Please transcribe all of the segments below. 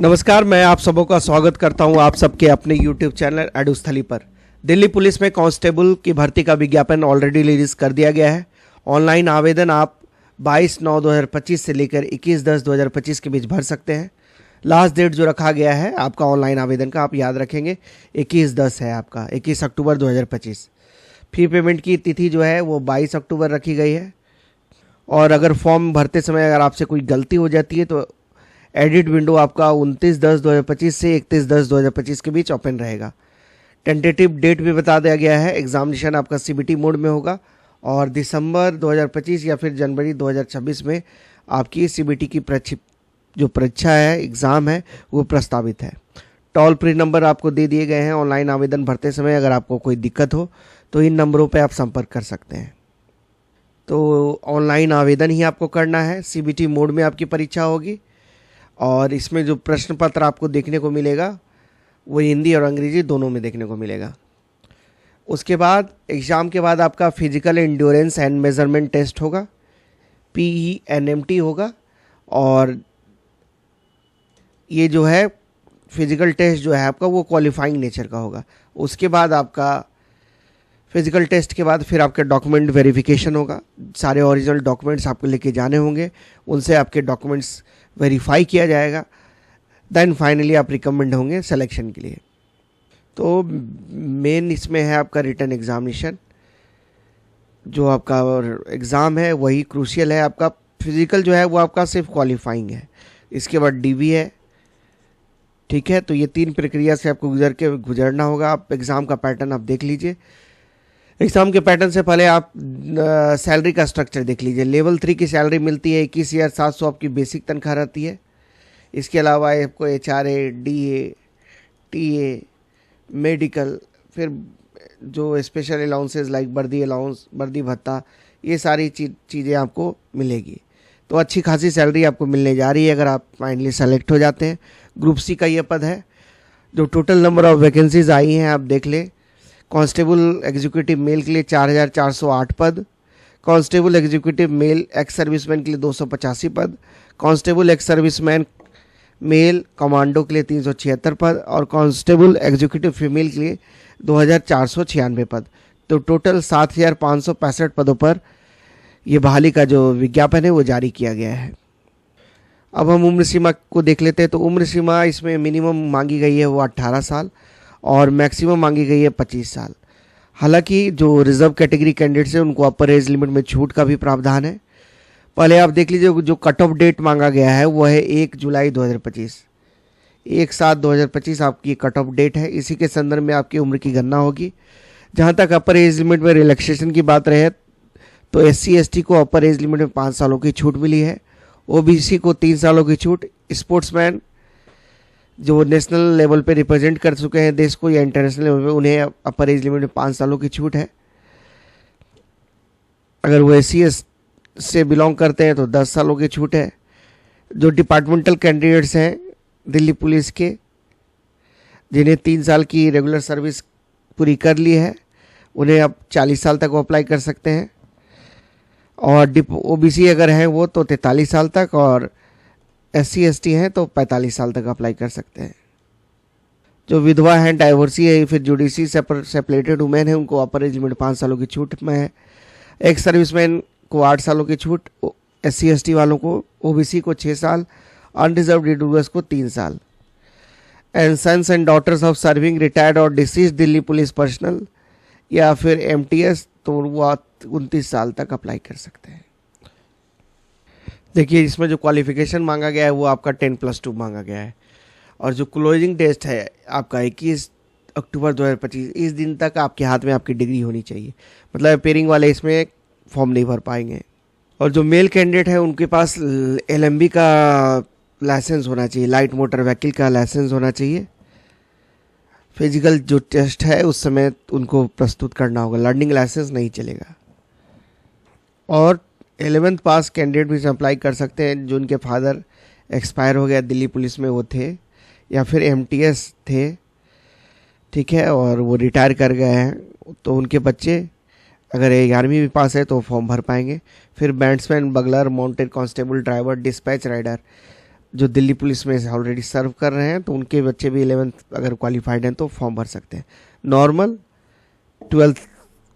नमस्कार, मैं आप सबों का स्वागत करता हूं आप सबके अपने YouTube चैनल एडुस्थली पर। दिल्ली पुलिस में कांस्टेबल की भर्ती का विज्ञापन ऑलरेडी रिलीज कर दिया गया है। ऑनलाइन आवेदन आप 22/9/2025 से लेकर 21/10/2025 के बीच भर सकते हैं। लास्ट डेट जो रखा गया है आपका ऑनलाइन आवेदन का, आप याद रखेंगे 21/10 है आपका, 21 अक्टूबर 2025। फी पेमेंट की तिथि जो है वो 22 अक्टूबर रखी गई है। और अगर फॉर्म भरते समय अगर आपसे कोई गलती हो जाती है तो एडिट विंडो आपका 29/10/2025 से 31/10/2025 के बीच ओपन रहेगा। टेंटेटिव डेट भी बता दिया गया है। एग्जामिनेशन आपका सीबीटी मोड में होगा और दिसंबर 2025 या फिर जनवरी 2026 में आपकी सीबीटी की जो परीक्षा है, एग्ज़ाम है, वो प्रस्तावित है। टोल फ्री नंबर आपको दे दिए गए हैं। ऑनलाइन आवेदन भरते समय अगर आपको कोई दिक्कत हो तो इन नंबरों पर आप संपर्क कर सकते हैं। तो ऑनलाइन आवेदन ही आपको करना है। सीबीटी मोड में आपकी परीक्षा होगी और इसमें जो प्रश्न पत्र आपको देखने को मिलेगा वो हिंदी और अंग्रेजी दोनों में देखने को मिलेगा। उसके बाद एग्ज़ाम के बाद आपका physical endurance and measurement test होगा, PENMT होगा। और ये जो है फिजिकल टेस्ट जो है आपका वो क्वालिफाइंग नेचर का होगा। उसके बाद आपका फिजिकल टेस्ट के बाद फिर आपके डॉक्यूमेंट वेरिफिकेशन होगा। सारे ओरिजिनल डॉक्यूमेंट्स आपको लेके जाने होंगे, उनसे आपके डॉक्यूमेंट्स वेरीफाई किया जाएगा। देन फाइनली आप रिकमेंड होंगे सिलेक्शन के लिए। तो मेन इसमें है आपका रिटन एग्जामिनेशन। जो आपका एग्ज़ाम है वही क्रूशियल है। आपका फिजिकल जो है वो आपका सिर्फ क्वालिफाइंग है। इसके बाद DV है, ठीक है। तो ये 3 प्रक्रिया से आपको गुजरना होगा। आप एग्ज़ाम का पैटर्न आप देख लीजिए। एग्ज़ाम के पैटर्न से पहले आप सैलरी का स्ट्रक्चर देख लीजिए। लेवल 3 की सैलरी मिलती है 21,700 आपकी बेसिक तनख्वाह रहती है। इसके अलावा आपको HRA, DA, TA, मेडिकल, फिर जो स्पेशल अलाउंसेस लाइक वर्दी अलाउंस, वर्दी भत्ता, ये सारी चीज़ें आपको मिलेगी। तो अच्छी खासी सैलरी आपको मिलने जा रही है अगर आप फाइनली सेलेक्ट हो जाते हैं। ग्रुप C का ये पद है। जो टोटल नंबर ऑफ वैकेंसीज आई हैं आप देख लें। कांस्टेबल एग्जीक्यूटिव मेल के लिए 4,408 पद, constable executive male ex serviceman के लिए 285 पद, constable ex serviceman male commando के लिए 376 पद और कांस्टेबल एग्जीक्यूटिव फीमेल के लिए 2,496 पद। तो टोटल 7,565 पदों पर यह बहाली का जो विज्ञापन है वो जारी किया गया है। अब हम उम्र सीमा को देख लेते हैं। तो उम्र सीमा इसमें मिनिमम मांगी गई है वो 18 साल और मैक्सिमम मांगी गई है 25 साल। हालांकि जो रिजर्व कैटेगरी कैंडिडेट्स हैं उनको अपर एज लिमिट में छूट का भी प्रावधान है। पहले आप देख लीजिए, जो कट ऑफ डेट मांगा गया है वो है 1 जुलाई 2025। 1/7/2025 आपकी कट ऑफ डेट है। इसी के संदर्भ में आपकी उम्र की गणना होगी। जहां तक अपर एज लिमिट में रिलैक्सेशन की बात रहे तो SC ST को अपर एज लिमिट में 5 सालों की छूट मिली है। OBC को 3 सालों की छूट। स्पोर्ट्समैन जो नेशनल लेवल पे रिप्रेजेंट कर चुके हैं देश को या इंटरनेशनल लेवल पे, उन्हें अपर एज लिमिट में 5 सालों की छूट है। अगर वो SC से बिलोंग करते हैं तो 10 सालों की छूट है। जो डिपार्टमेंटल कैंडिडेट्स हैं दिल्ली पुलिस के, जिन्हें 3 साल की रेगुलर सर्विस पूरी कर ली है, उन्हें अब 40 साल तक अप्लाई कर सकते हैं। और OBC अगर हैं वो तो 43 साल तक और SC ST हैं तो 45 साल तक अप्लाई कर सकते हैं। जो विधवा हैं, डाइवोर्सी है, फिर जुडिशरी सेपरेटेड वुमेन है, उनको अपर एज लिमिट 5 सालों की छूट में है। एक्स सर्विसमैन को 8 सालों की छूट, SC ST वालों को, OBC को 6 साल, अनरिजर्व्ड ईडब्ल्यूएस को 3 साल। And sons and daughters of serving retired और डिसीज्ड दिल्ली पुलिस पर्सनल या फिर MTS तो वो 29 साल तक अप्लाई कर सकते हैं। देखिए, इसमें जो क्वालिफिकेशन मांगा गया है वो आपका 10+2 मांगा गया है। और जो क्लोजिंग टेस्ट है आपका 21 अक्टूबर 2025, इस दिन तक आपके हाथ में आपकी डिग्री होनी चाहिए। मतलब अपेयरिंग वाले इसमें फॉर्म नहीं भर पाएंगे। और जो मेल कैंडिडेट है उनके पास LMB का लाइसेंस होना चाहिए, लाइट मोटर व्हीकल का लाइसेंस होना चाहिए। फिजिकल जो टेस्ट है उस समय उनको प्रस्तुत करना होगा, लर्निंग लाइसेंस नहीं चलेगा। और 11th पास कैंडिडेट भी अप्लाई कर सकते हैं जो उनके फादर एक्सपायर हो गया दिल्ली पुलिस में वो थे, या फिर MTS थे, ठीक है, और वो रिटायर कर गए हैं तो उनके बच्चे अगर 11वीं भी पास है तो फॉर्म भर पाएंगे। फिर batsman, bugler, mounted constable, driver, dispatch rider जो दिल्ली पुलिस में ऑलरेडी सर्व कर रहे हैं तो उनके बच्चे भी 11th अगर क्वालिफाइड हैं तो फॉर्म भर सकते हैं। नॉर्मल 12th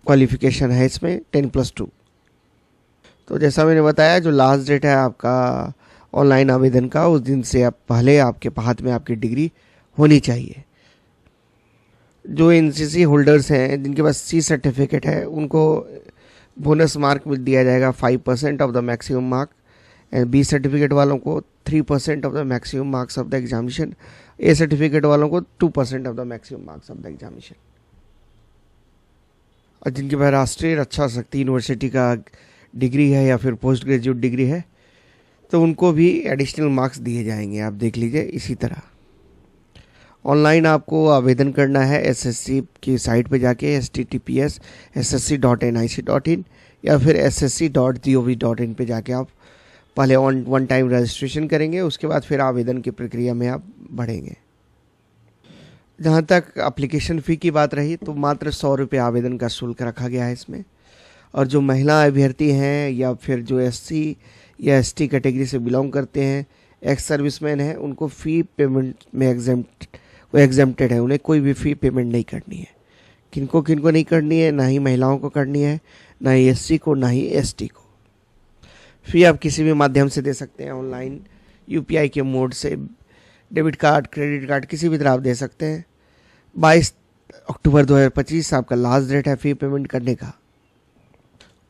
क्वालिफिकेशन है इसमें 10+2। तो जैसा मैंने बताया, जो लास्ट डेट है आपका ऑनलाइन आवेदन का, उस दिन से आप पहले आपके हाथ में आपकी डिग्री होनी चाहिए। जो एनसीसी होल्डर्स हैं जिनके पास सी सर्टिफिकेट है उनको बोनस मार्क में दिया जाएगा 5% of the maximum mark, and B certificate वालों को 3% of the maximum marks of the examination, A certificate वालों को 2% of the maximum marks of the examination. और जिनके पास राष्ट्रीय रक्षा शक्ति यूनिवर्सिटी का डिग्री है या फिर पोस्ट ग्रेजुएट डिग्री है तो उनको भी एडिशनल मार्क्स दिए जाएंगे। आप देख लीजिए। इसी तरह ऑनलाइन आपको आवेदन करना है एसएससी की साइट पे जाके https://ssc.nic.in या फिर ssc.gov.in पे जाके आप पहले वन टाइम रजिस्ट्रेशन करेंगे, उसके बाद फिर आवेदन की प्रक्रिया में आप बढ़ेंगे। जहाँ तक एप्लीकेशन फ़ी की बात रही तो मात्र 100 रुपये आवेदन का शुल्क रखा गया है इसमें। और जो महिला अभ्यर्थी हैं या फिर जो एससी या एसटी कैटेगरी से बिलोंग करते हैं, एक्स सर्विसमैन हैं, उनको फ़ी पेमेंट में एग्जेम्प्टेड है, उन्हें कोई भी फ़ी पेमेंट नहीं करनी है। किनको किनको नहीं करनी है, ना ही महिलाओं को करनी है, ना ही एससी को, ना ही एसटी को। फ़ी आप किसी भी माध्यम से दे सकते हैं, ऑनलाइन, यूपीआई के मोड से, डेबिट कार्ड, क्रेडिट कार्ड, किसी भी तरह आप दे सकते हैं। 22 अक्टूबर 2025 आपका लास्ट डेट है फ़ी पेमेंट करने का।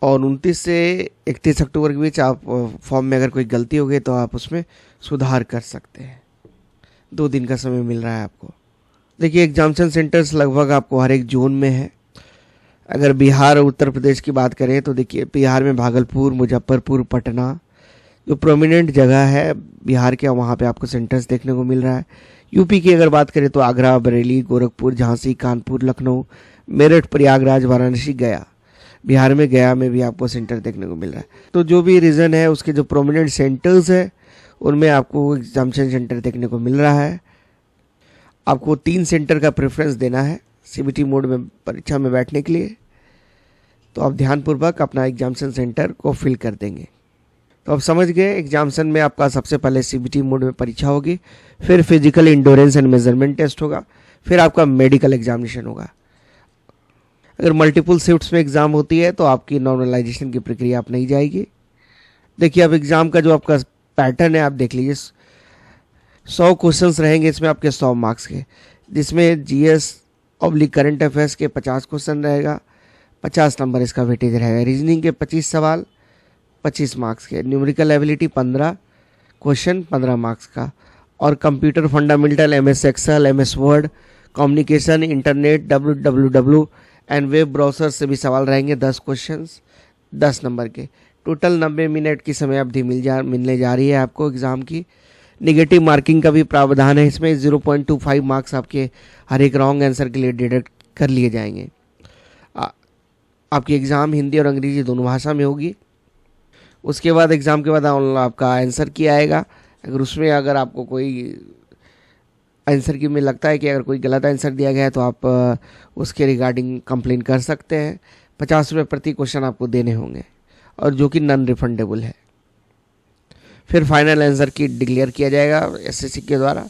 और 29 से 31 अक्टूबर के बीच आप फॉर्म में अगर कोई गलती हो गई तो आप उसमें सुधार कर सकते हैं। 2 दिन का समय मिल रहा है आपको। देखिए, एग्जामिनेशन सेंटर्स लगभग आपको हर एक जोन में है। अगर बिहार और उत्तर प्रदेश की बात करें तो देखिए, बिहार में भागलपुर, मुजफ्फरपुर, पटना जो प्रोमिनेंट जगह है बिहार के, वहाँ पे आपको सेंटर्स देखने को मिल रहा है। यूपी की अगर बात करें तो आगरा, बरेली, गोरखपुर, झांसी, कानपुर, लखनऊ, मेरठ, प्रयागराज, वाराणसी, गया। बिहार में गया में भी आपको सेंटर देखने को मिल रहा है। तो जो भी रीजन है उसके जो प्रोमिनेंट सेंटर्स है उनमें आपको एग्जामिनेशन सेंटर देखने को मिल रहा है। आपको 3 सेंटर का प्रेफरेंस देना है सीबीटी मोड में परीक्षा में बैठने के लिए। तो आप ध्यानपूर्वक अपना एग्जामिनेशन सेंटर को फिल कर देंगे। तो आप समझ गए, एग्जामिनेशन में आपका सबसे पहले सीबीटी मोड में परीक्षा होगी, फिर physical endurance and measurement test होगा, फिर आपका मेडिकल एग्जामिनेशन होगा। अगर मल्टीपल शिफ्ट्स में एग्ज़ाम होती है तो आपकी नॉर्मलाइजेशन की प्रक्रिया आप नहीं जाएगी। देखिए, अब एग्ज़ाम का जो आपका पैटर्न है आप देख लीजिए। 100 क्वेश्चंस रहेंगे इसमें आपके 100 मार्क्स के, जिसमें GS/करंट अफेयर्स के 50 क्वेश्चन रहेगा, 50 नंबर इसका वेटेज रहेगा। रीजनिंग के 25 सवाल 25 मार्क्स के, न्यूमेरिकल एबिलिटी 15 क्वेश्चन 15 मार्क्स का, और computer fundamental, MS Excel, MS Word, communication, internet, WWW and web browser से भी सवाल रहेंगे 10 क्वेश्चंस 10 नंबर के। टोटल 90 मिनट की समय अवधि मिलने जा रही है आपको एग्ज़ाम की। नेगेटिव मार्किंग का भी प्रावधान है इसमें। 0.25 मार्क्स आपके हर एक रॉन्ग आंसर के लिए डिडक्ट कर लिए जाएंगे। आपकी एग्ज़ाम हिंदी और अंग्रेजी दोनों भाषा में होगी। उसके बाद एग्ज़ाम के बाद आपका आंसर की आएगा। अगर आपको कोई आंसर की में लगता है कि अगर कोई गलत आंसर दिया गया है तो आप उसके रिगार्डिंग कंप्लेन कर सकते हैं। 50 रुपये प्रति क्वेश्चन आपको देने होंगे, और जो कि नॉन रिफंडेबल है। फिर फाइनल आंसर की डिक्लेयर किया जाएगा एसएससी के द्वारा।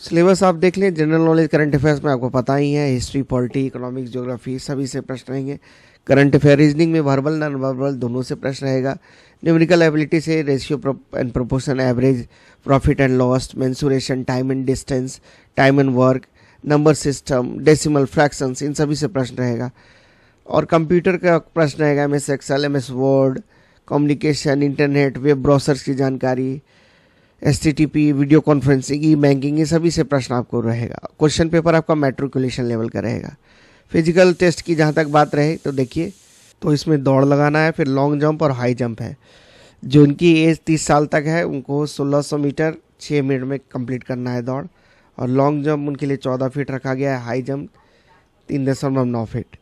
सिलेबस आप देख लें। जनरल नॉलेज, करंट अफेयर्स में आपको पता ही है, हिस्ट्री, पॉलिटी, इकोनॉमिक्स, ज्योग्राफी सभी से प्रश्न रहेंगे। करंट अफेयर, रीजनिंग में वर्बल नॉन वर्बल दोनों से प्रश्न रहेगा। न्यूमेरिकल एबिलिटी से ratio and proportion, average, profit and loss, mensuration, time and distance, time and work, number system, decimal, fractions, इन सभी से प्रश्न रहेगा। और कंप्यूटर का प्रश्न रहेगा MS Excel, MS Word, communication, internet, web browsers की जानकारी, HTTP, video conferencing, e banking, ये सभी से प्रश्न आपको रहेगा। क्वेश्चन पेपर आपका मैट्रिकुलेशन लेवल का रहेगा। फिजिकल टेस्ट की जहाँ तक बात रहे तो देखिए, तो इसमें दौड़ लगाना है, फिर लॉन्ग जंप और हाई जंप है। जो उनकी एज 30 साल तक है उनको 1600 मीटर 6 मिनट में कंप्लीट करना है दौड़, और लॉन्ग जंप उनके लिए 14 फीट रखा गया है, हाई जंप 3.9 फीट।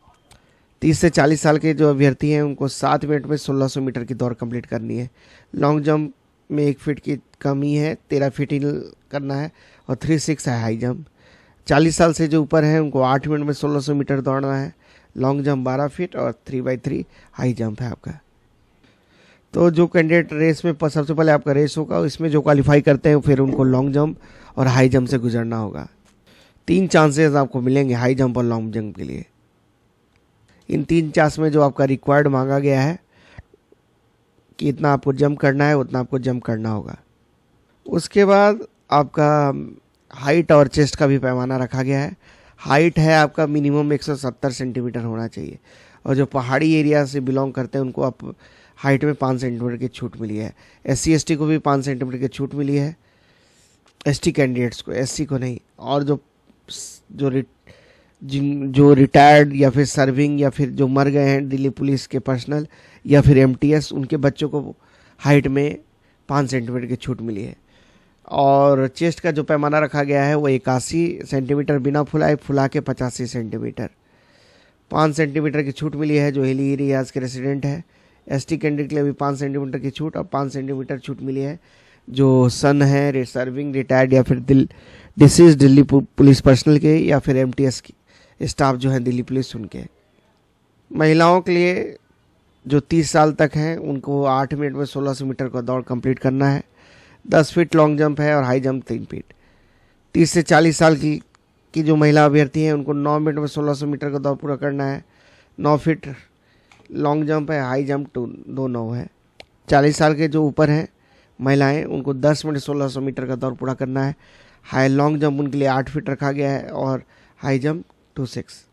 30 से 40 साल के जो अभ्यर्थी हैं उनको 7 मिनट में 1600 मीटर की दौड़ कंप्लीट करनी है। लॉन्ग जंप में 1 फीट की कमी है, 13 फीट ही करना है, और 3.6 है हाई जंप। 40 साल से जो ऊपर है उनको 8 मिनट में 1600 मीटर दौड़ना है। लॉन्ग जंप 12 फीट और 3x3 हाई जंप है आपका। तो जो कैंडिडेट रेस में सबसे पहले आपका रेस होगा, इसमें जो क्वालिफाई करते हैं फिर उनको लॉन्ग जंप और हाई जंप से गुजरना होगा। 3 चांसेस आपको मिलेंगे हाई जंप और लॉन्ग जंप के लिए। इन 3 चांस में जो आपका रिक्वायर्ड मांगा गया है कि इतना आपको जंप करना है उतना आपको जंप करना होगा। उसके बाद आपका हाइट और चेस्ट का भी पैमाना रखा गया है। हाइट है आपका मिनिमम 170 सेंटीमीटर होना चाहिए, और जो पहाड़ी एरिया से बिलोंग करते हैं उनको आप हाइट में 5 सेंटीमीटर की छूट मिली है। SC ST को भी 5 सेंटीमीटर की छूट मिली है, ST कैंडिडेट्स को, SC को नहीं। और जो रिटायर्ड या फिर सर्विंग या फिर जो मर गए हैं दिल्ली पुलिस के पर्सनल या फिर MTS, उनके बच्चों को हाइट में 5 सेंटीमीटर की छूट मिली है। और चेस्ट का जो पैमाना रखा गया है वो 81 सेंटीमीटर बिना फुलाए, फुला के 85 सेंटीमीटर। 5 सेंटीमीटर की छूट मिली है जो हिली एरियाज के रेसिडेंट है। ST कैंडिडेट के लिए भी 5 सेंटीमीटर की छूट और 5 सेंटीमीटर छूट मिली है जो सन है, सर्विंग, रिटायर्ड या फिर डिसीज दिल्ली पुलिस पर्सनल के या फिर MTS की स्टाफ जो है दिल्ली पुलिस उनके। महिलाओं के लिए जो 30 साल तक हैं उनको 8 मिनट में 1600 मीटर का दौड़ कंप्लीट करना है। 10 फीट लॉन्ग जंप है और हाई जंप 3 फीट। 30 से 40 साल की जो महिला अभ्यर्थी हैं उनको 9 मिनट में 1600 मीटर का दौड़ पूरा करना है। 9 फीट लॉन्ग जंप है, हाई जंप 2 है। 40 साल के जो ऊपर हैं महिलाएं उनको 10 मिनट 1600 मीटर का दौड़ पूरा करना है। हाई लॉन्ग जंप उनके लिए 8 फीट रखा गया है और हाई जंप 26।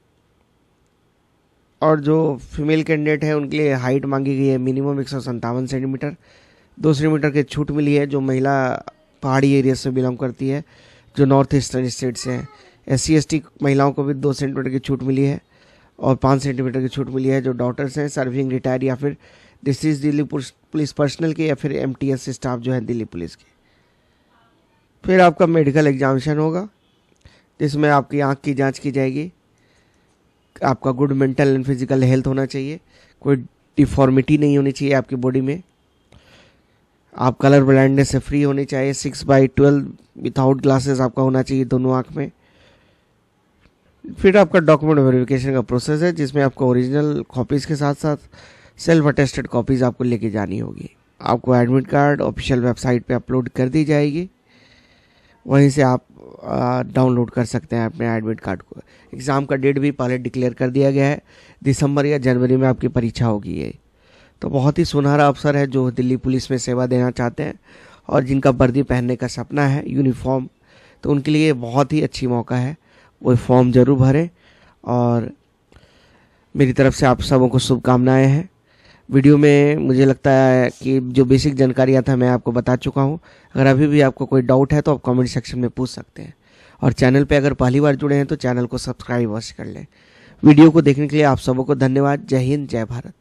और जो फीमेल कैंडिडेट है उनके लिए हाइट मांगी गई है मिनिमम 157 सेंटीमीटर। 2 सेंटीमीटर की छूट मिली है जो महिला पहाड़ी एरिया से बिलोंग करती है, जो नॉर्थ ईस्टर्न स्टेट से हैं। SC ST महिलाओं को भी 2 सेंटीमीटर की छूट मिली है और 5 सेंटीमीटर की छूट मिली है जो डॉक्टर्स हैं, सर्विंग, रिटायर या फिर डिसीज दिल्ली पुलिस पर्सनल के या फिर MTS स्टाफ जो है दिल्ली पुलिस के। फिर आपका मेडिकल एग्जामिनेशन होगा जिसमें आपकी आँख की जांच की जाएगी। आपका good mental and physical health होना चाहिए, कोई डिफॉर्मिटी नहीं होनी चाहिए आपकी बॉडी में। आप कलर ब्लाइंडनेस से फ्री होने चाहिए। 6/12 विदाउट ग्लासेस आपका होना चाहिए दोनों आँख में। फिर आपका डॉक्यूमेंट वेरिफिकेशन का प्रोसेस है जिसमें आपको ओरिजिनल कॉपीज़ के साथ साथ सेल्फ अटेस्टेड कॉपीज़ आपको लेके जानी होगी। आपको एडमिट कार्ड ऑफिशियल वेबसाइट पे अपलोड कर दी जाएगी, वहीं से आप डाउनलोड कर सकते हैं अपने एडमिट कार्ड को। एग्ज़ाम का डेट भी पहले डिक्लेयर कर दिया गया है, दिसंबर या जनवरी में आपकी परीक्षा होगी ये। तो बहुत ही सुनहरा अवसर है जो दिल्ली पुलिस में सेवा देना चाहते हैं और जिनका वर्दी पहनने का सपना है, यूनिफॉर्म, तो उनके लिए बहुत ही अच्छी मौका है। वो फॉर्म ज़रूर भरें और मेरी तरफ से आप सबों को शुभकामनाएं हैं। वीडियो में मुझे लगता है कि जो बेसिक जानकारियाँ था मैं आपको बता चुका हूँ। अगर अभी भी आपको कोई डाउट है तो आप कमेंट सेक्शन में पूछ सकते हैं। और चैनल पे अगर पहली बार जुड़े हैं तो चैनल को सब्सक्राइब अवश्य कर लें। वीडियो को देखने के लिए आप सबों को धन्यवाद। जय हिंद, जय भारत।